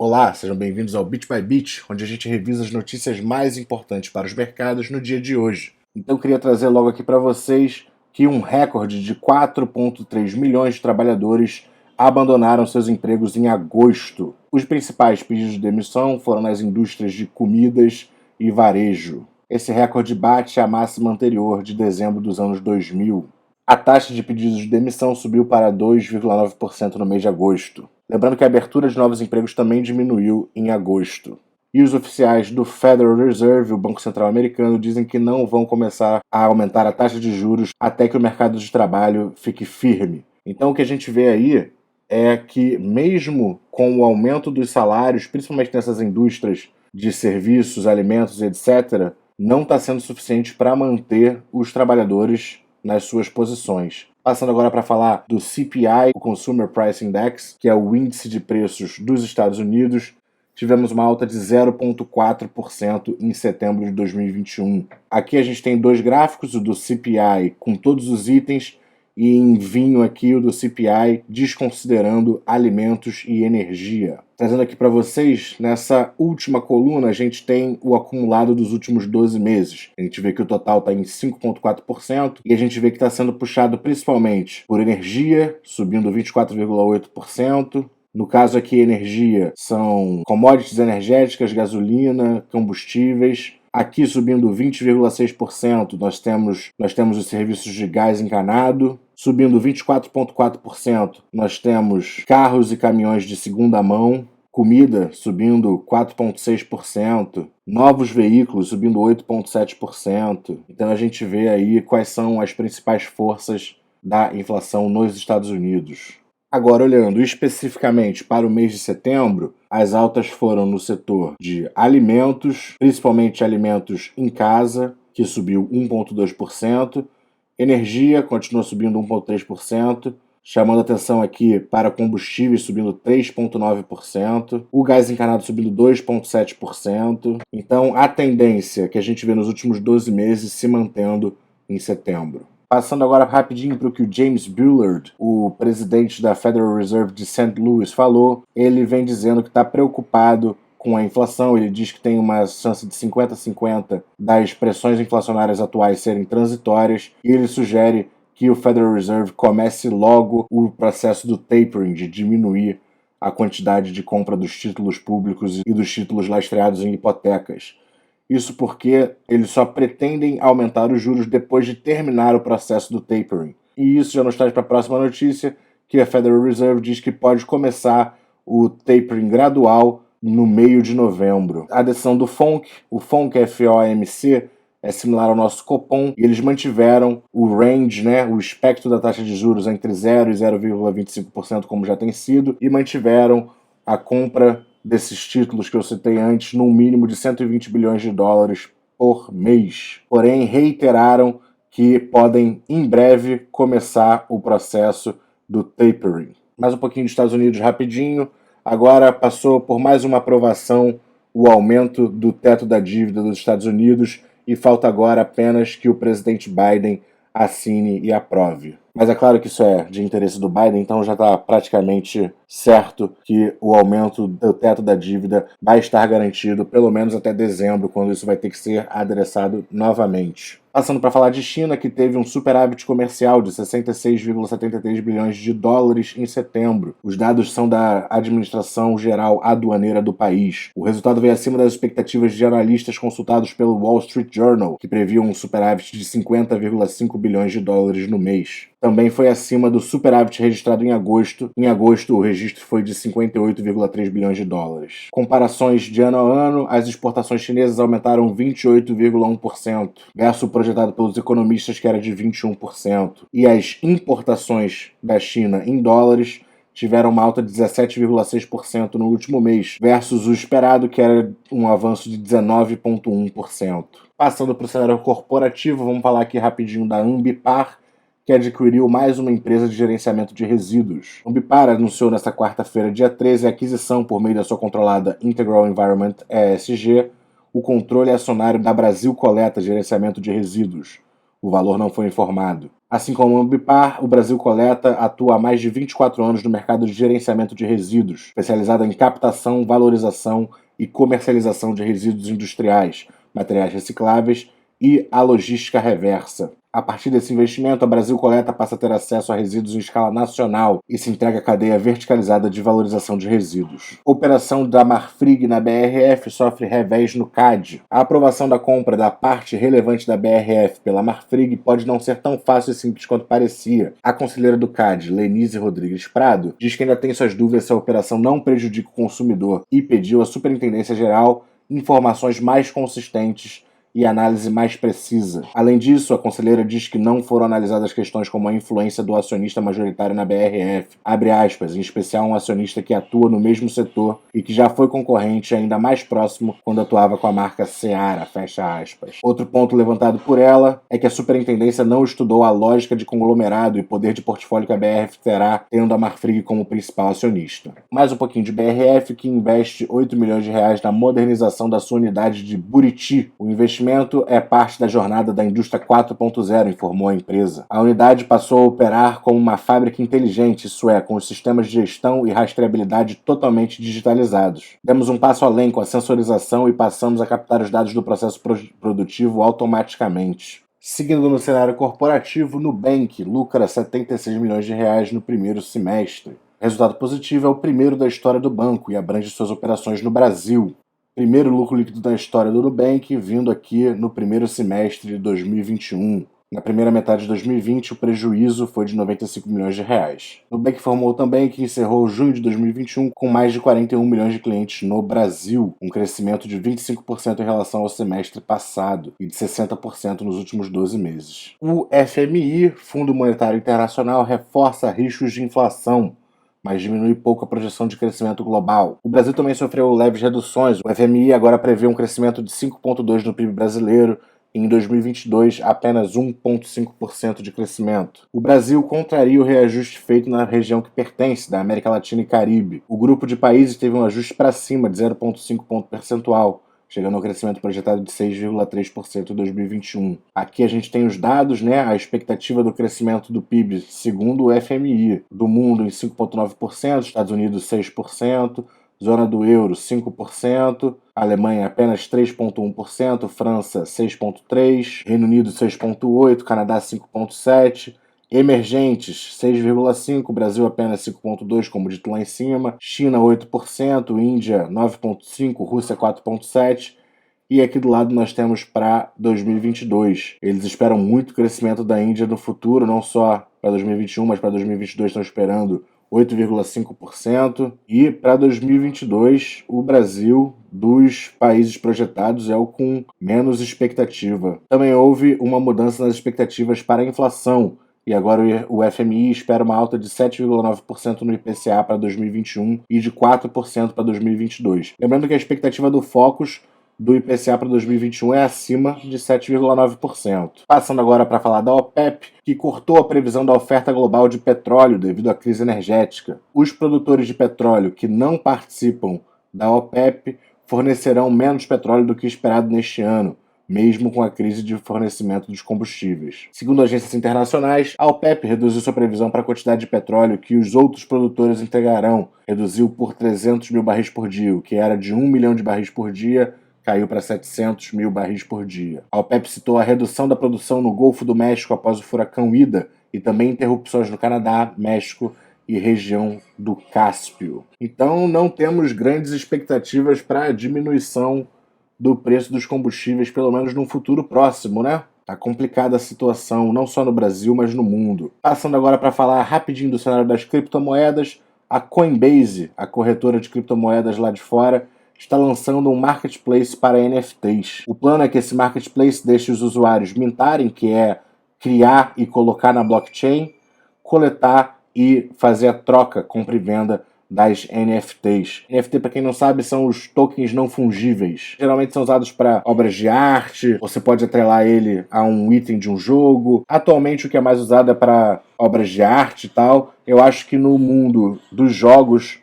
Olá, sejam bem-vindos ao Bit by Bit, onde a gente revisa as notícias mais importantes para os mercados no dia de hoje. Então eu queria trazer logo aqui para vocês que um recorde de 4,3 milhões de trabalhadores abandonaram seus empregos em agosto. Os principais pedidos de demissão foram nas indústrias de comidas e varejo. Esse recorde bate a máxima anterior de dezembro dos anos 2000. A taxa de pedidos de demissão subiu para 2,9% no mês de agosto. Lembrando que a abertura de novos empregos também diminuiu em agosto. E os oficiais do Federal Reserve, o Banco Central Americano, dizem que não vão começar a aumentar a taxa de juros até que o mercado de trabalho fique firme. Então o que a gente vê aí é que mesmo com o aumento dos salários, principalmente nessas indústrias de serviços, alimentos, etc., não está sendo suficiente para manter os trabalhadores nas suas posições. Passando agora para falar do CPI, o Consumer Price Index, que é o índice de preços dos Estados Unidos, tivemos uma alta de 0,4% em setembro de 2021. Aqui a gente tem dois gráficos, o do CPI com todos os itens e em vinho aqui o do CPI desconsiderando alimentos e energia. Trazendo aqui para vocês, nessa última coluna a gente tem o acumulado dos últimos 12 meses. A gente vê que o total está em 5,4% e a gente vê que está sendo puxado principalmente por energia, subindo 24,8%. No caso aqui, energia são commodities energéticas, gasolina, combustíveis. Aqui subindo 20,6%, nós temos os serviços de gás encanado. Subindo 24,4%, nós temos carros e caminhões de segunda mão. Comida subindo 4,6%. Novos veículos subindo 8,7%. Então a gente vê aí quais são as principais forças da inflação nos Estados Unidos. Agora, olhando especificamente para o mês de setembro, as altas foram no setor de alimentos, principalmente alimentos em casa, que subiu 1,2%. Energia continuou subindo 1,3%, chamando atenção aqui para combustíveis subindo 3,9%, o gás encanado subindo 2,7%. Então, a tendência que a gente vê nos últimos 12 meses se mantendo em setembro. Passando agora rapidinho para o que o James Bullard, o presidente da Federal Reserve de St. Louis, falou. Ele vem dizendo que está preocupado com a inflação. Ele diz que tem uma chance de 50-50 das pressões inflacionárias atuais serem transitórias e ele sugere que o Federal Reserve comece logo o processo do tapering, de diminuir a quantidade de compra dos títulos públicos e dos títulos lastreados em hipotecas. Isso porque eles só pretendem aumentar os juros depois de terminar o processo do tapering. E isso já nos traz para a próxima notícia, que a Federal Reserve diz que pode começar o tapering gradual no meio de novembro. A decisão do FONC, o FONC FOMC, é similar ao nosso Copom, e eles mantiveram o range, o espectro da taxa de juros entre 0 e 0,25%, como já tem sido, e mantiveram a compra desses títulos que eu citei antes num mínimo de 120 bilhões de dólares por mês. Porém, reiteraram que podem em breve começar o processo do tapering. Mais um pouquinho dos Estados Unidos rapidinho. Agora passou por mais uma aprovação o aumento do teto da dívida dos Estados Unidos e falta agora apenas que o presidente Biden assine e aprove. Mas é claro que isso é de interesse do Biden, então já está praticamente certo que o aumento do teto da dívida vai estar garantido pelo menos até dezembro, quando isso vai ter que ser adereçado novamente. Passando para falar de China, que teve um superávit comercial de 66,73 bilhões de dólares em setembro. Os dados são da Administração Geral Aduaneira do país. O resultado veio acima das expectativas de analistas consultados pelo Wall Street Journal, que previam um superávit de 50,5 bilhões de dólares no mês. Também foi acima do superávit registrado em agosto. Em agosto, o registro foi de 58,3 bilhões de dólares. Comparações de ano a ano, as exportações chinesas aumentaram 28,1%, versus o projetado pelos economistas, que era de 21%. E as importações da China em dólares tiveram uma alta de 17,6% no último mês, versus o esperado, que era um avanço de 19,1%. Passando para o cenário corporativo, vamos falar aqui rapidinho da Ambipar, que adquiriu mais uma empresa de gerenciamento de resíduos. A Ambipar anunciou nesta quarta-feira, dia 13, a aquisição por meio da sua controlada Integral Environment ESG, o controle acionário da Brasil Coleta Gerenciamento de Resíduos. O valor não foi informado. Assim como a Ambipar, o Brasil Coleta atua há mais de 24 anos no mercado de gerenciamento de resíduos, especializada em captação, valorização e comercialização de resíduos industriais, materiais recicláveis e a logística reversa. A partir desse investimento, a Brasil Coleta passa a ter acesso a resíduos em escala nacional e se entrega à cadeia verticalizada de valorização de resíduos. A operação da Marfrig na BRF sofre revés no CAD. A aprovação da compra da parte relevante da BRF pela Marfrig pode não ser tão fácil e simples quanto parecia. A conselheira do CAD, Lenise Rodrigues Prado, diz que ainda tem suas dúvidas se a operação não prejudica o consumidor e pediu à Superintendência Geral informações mais consistentes e análise mais precisa. Além disso, a conselheira diz que não foram analisadas questões como a influência do acionista majoritário na BRF, abre aspas, em especial um acionista que atua no mesmo setor e que já foi concorrente ainda mais próximo quando atuava com a marca Seara, fecha aspas. Outro ponto levantado por ela é que a superintendência não estudou a lógica de conglomerado e poder de portfólio que a BRF terá, tendo a Marfrig como principal acionista. Mais um pouquinho de BRF, que investe 8 milhões de reais na modernização da sua unidade de Buriti. O investimento é parte da jornada da indústria 4.0, informou a empresa. A unidade passou a operar como uma fábrica inteligente, isso é, com os sistemas de gestão e rastreabilidade totalmente digitalizados. Demos um passo além com a sensorização e passamos a captar os dados do processo produtivo automaticamente. Seguindo no cenário corporativo, Nubank lucra 76 milhões de reais no primeiro semestre. O resultado positivo é o primeiro da história do banco e abrange suas operações no Brasil. Primeiro lucro líquido da história do Nubank, vindo aqui no primeiro semestre de 2021. Na primeira metade de 2020, o prejuízo foi de 95 milhões de reais. O Nubank informou também que encerrou junho de 2021 com mais de 41 milhões de clientes no Brasil, um crescimento de 25% em relação ao semestre passado e de 60% nos últimos 12 meses. O FMI, Fundo Monetário Internacional, reforça riscos de inflação, mas diminui pouco a projeção de crescimento global. O Brasil também sofreu leves reduções. O FMI agora prevê um crescimento de 5,2% no PIB brasileiro e em 2022 apenas 1,5% de crescimento. O Brasil contraria o reajuste feito na região que pertence, da América Latina e Caribe. O grupo de países teve um ajuste para cima de 0,5 ponto percentual, chegando ao crescimento projetado de 6,3% em 2021. Aqui a gente tem os dados, a expectativa do crescimento do PIB, segundo o FMI, do mundo em 5,9%, Estados Unidos 6%, zona do euro 5%, Alemanha apenas 3,1%, França 6,3%, Reino Unido 6,8%, Canadá 5,7%, emergentes 6,5%, Brasil apenas 5,2%, como dito lá em cima, China 8%, Índia 9,5%, Rússia 4,7%, e aqui do lado nós temos para 2022. Eles esperam muito crescimento da Índia no futuro, não só para 2021, mas para 2022 estão esperando 8,5%, e para 2022 o Brasil, dos países projetados, é o com menos expectativa. Também houve uma mudança nas expectativas para a inflação, e agora o FMI espera uma alta de 7,9% no IPCA para 2021 e de 4% para 2022. Lembrando que a expectativa do Focus do IPCA para 2021 é acima de 7,9%. Passando agora para falar da OPEP, que cortou a previsão da oferta global de petróleo devido à crise energética. Os produtores de petróleo que não participam da OPEP fornecerão menos petróleo do que esperado neste ano, mesmo com a crise de fornecimento dos combustíveis. Segundo agências internacionais, a OPEP reduziu sua previsão para a quantidade de petróleo que os outros produtores entregarão, reduziu por 300 mil barris por dia, o que era de 1 milhão de barris por dia, caiu para 700 mil barris por dia. A OPEP citou a redução da produção no Golfo do México após o furacão Ida e também interrupções no Canadá, México e região do Cáspio. Então não temos grandes expectativas para a diminuição do preço dos combustíveis, pelo menos num futuro próximo, Tá complicada a situação, não só no Brasil, mas no mundo. Passando agora para falar rapidinho do cenário das criptomoedas, a Coinbase, a corretora de criptomoedas lá de fora, está lançando um marketplace para NFTs. O plano é que esse marketplace deixe os usuários mintarem, que é criar e colocar na blockchain, coletar e fazer a troca, compra e venda das NFTs. NFT, para quem não sabe, são os tokens não fungíveis. Geralmente são usados para obras de arte, você pode atrelar ele a um item de um jogo. Atualmente o que é mais usado é para obras de arte e tal. Eu acho que no mundo dos jogos,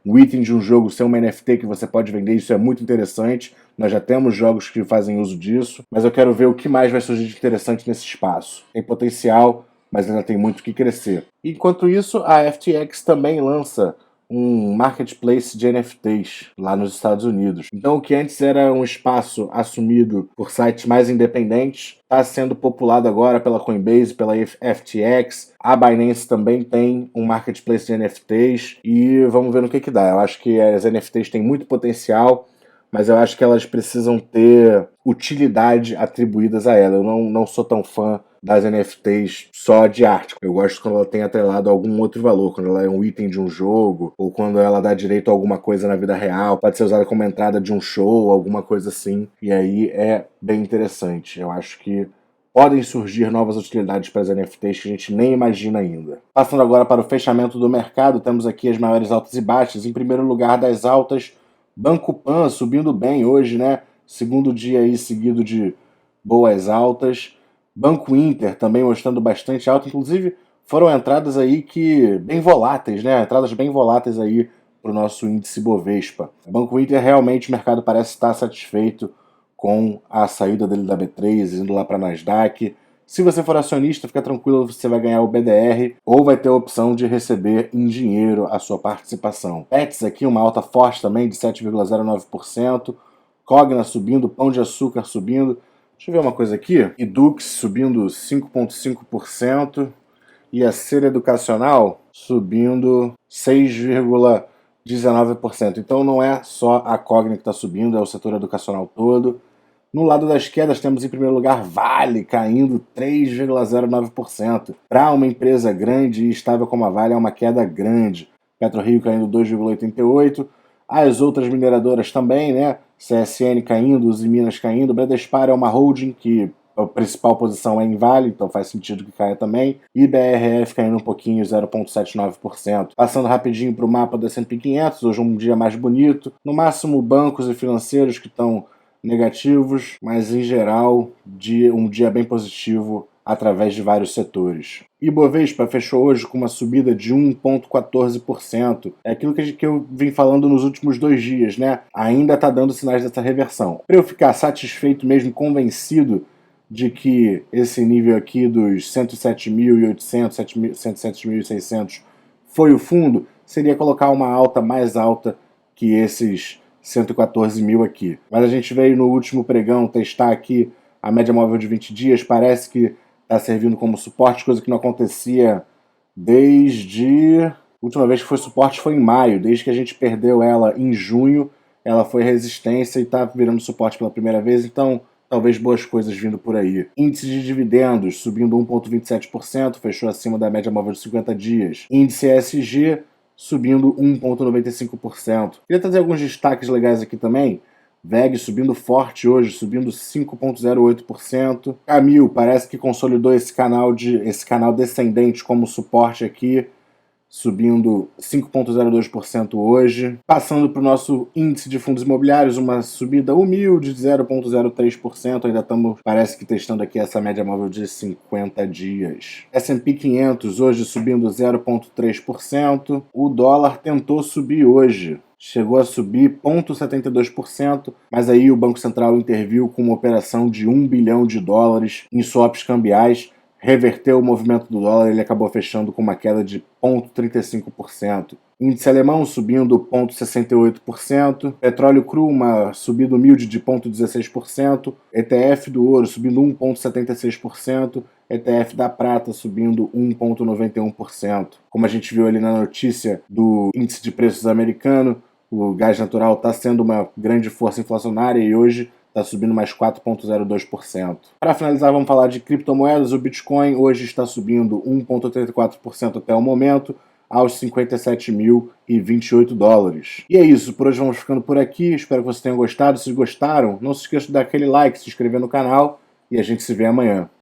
um item de um jogo ser uma NFT que você pode vender, isso é muito interessante. Nós já temos jogos que fazem uso disso, mas eu quero ver o que mais vai surgir de interessante nesse espaço. Tem potencial mas ainda tem muito que crescer. Enquanto isso, a FTX também lança um marketplace de NFTs lá nos Estados Unidos. Então, o que antes era um espaço assumido por sites mais independentes, está sendo populado agora pela Coinbase, pela FTX. A Binance também tem um marketplace de NFTs e vamos ver no que dá. Eu acho que as NFTs têm muito potencial, mas eu acho que elas precisam ter utilidade atribuídas a ela. Eu não sou tão fã das NFTs só de arte. Eu gosto quando ela tem atrelado algum outro valor, quando ela é um item de um jogo, ou quando ela dá direito a alguma coisa na vida real, pode ser usada como entrada de um show, alguma coisa assim, e aí é bem interessante. Eu acho que podem surgir novas utilidades para as NFTs que a gente nem imagina ainda. Passando agora para o fechamento do mercado, temos aqui as maiores altas e baixas. Em primeiro lugar das altas, Banco Pan subindo bem hoje, né? Segundo dia aí seguido de boas altas. Banco Inter também mostrando bastante alta, inclusive foram entradas aí que bem voláteis, né? Entradas bem voláteis aí para o nosso índice Bovespa. Banco Inter realmente o mercado parece estar satisfeito com a saída dele da B3, indo lá para a Nasdaq. Se você for acionista, fica tranquilo, você vai ganhar o BDR ou vai ter a opção de receber em dinheiro a sua participação. Pets aqui, uma alta forte também de 7,09%. Cogna subindo, Pão de Açúcar subindo. Deixa eu ver uma coisa aqui. Edux subindo 5,5% e a Ser Educacional subindo 6,19%. Então não é só a Cogna que está subindo, é o setor educacional todo. No lado das quedas, temos em primeiro lugar Vale caindo 3,09%. Para uma empresa grande e estável como a Vale, é uma queda grande. PetroRio caindo 2,88%. As outras mineradoras também, né? CSN caindo, Usiminas caindo. Bradespar é uma holding que a principal posição é em Vale, então faz sentido que caia também. E BRF caindo um pouquinho, 0,79%. Passando rapidinho para o mapa do S&P 500, hoje um dia mais bonito. No máximo, bancos e financeiros que estão negativos, mas em geral um dia bem positivo através de vários setores. Ibovespa fechou hoje com uma subida de 1,14%. É aquilo que eu vim falando nos últimos 2 dias, né? Ainda está dando sinais dessa reversão. Para eu ficar satisfeito mesmo, convencido de que esse nível aqui dos 107.800, 107.600 foi o fundo, seria colocar uma alta mais alta que esses 114 mil aqui. Mas a gente veio no último pregão testar aqui a média móvel de 20 dias, parece que está servindo como suporte, coisa que não acontecia desde... A última vez que foi suporte foi em maio, desde que a gente perdeu ela em junho, ela foi resistência e está virando suporte pela primeira vez, então talvez boas coisas vindo por aí. Índice de dividendos subindo 1,27%, fechou acima da média móvel de 50 dias. Índice ESG subindo 1,95%. Queria trazer alguns destaques legais aqui também. VEG subindo forte hoje, subindo 5,08%. Camil parece que consolidou esse canal descendente como suporte aqui, subindo 5,02% hoje. Passando para o nosso índice de fundos imobiliários, uma subida humilde de 0,03%. Ainda estamos, parece que, testando aqui essa média móvel de 50 dias. S&P 500 hoje subindo 0,3%. O dólar tentou subir hoje. Chegou a subir 0,72%, mas aí o Banco Central interviu com uma operação de US$ 1 bilhão em swaps cambiais, reverteu o movimento do dólar, ele acabou fechando com uma queda de 0,35%. Índice alemão subindo 0,68%, petróleo cru uma subida humilde de 0,16%, ETF do ouro subindo 1,76%, ETF da prata subindo 1,91%. Como a gente viu ali na notícia do índice de preços americano, o gás natural está sendo uma grande força inflacionária e hoje está subindo mais 4,02%. Para finalizar, vamos falar de criptomoedas. O Bitcoin hoje está subindo 1,34% até o momento, aos $57.028. E é isso, por hoje vamos ficando por aqui. Espero que vocês tenham gostado. Se gostaram, não se esqueça de dar aquele like, se inscrever no canal e a gente se vê amanhã.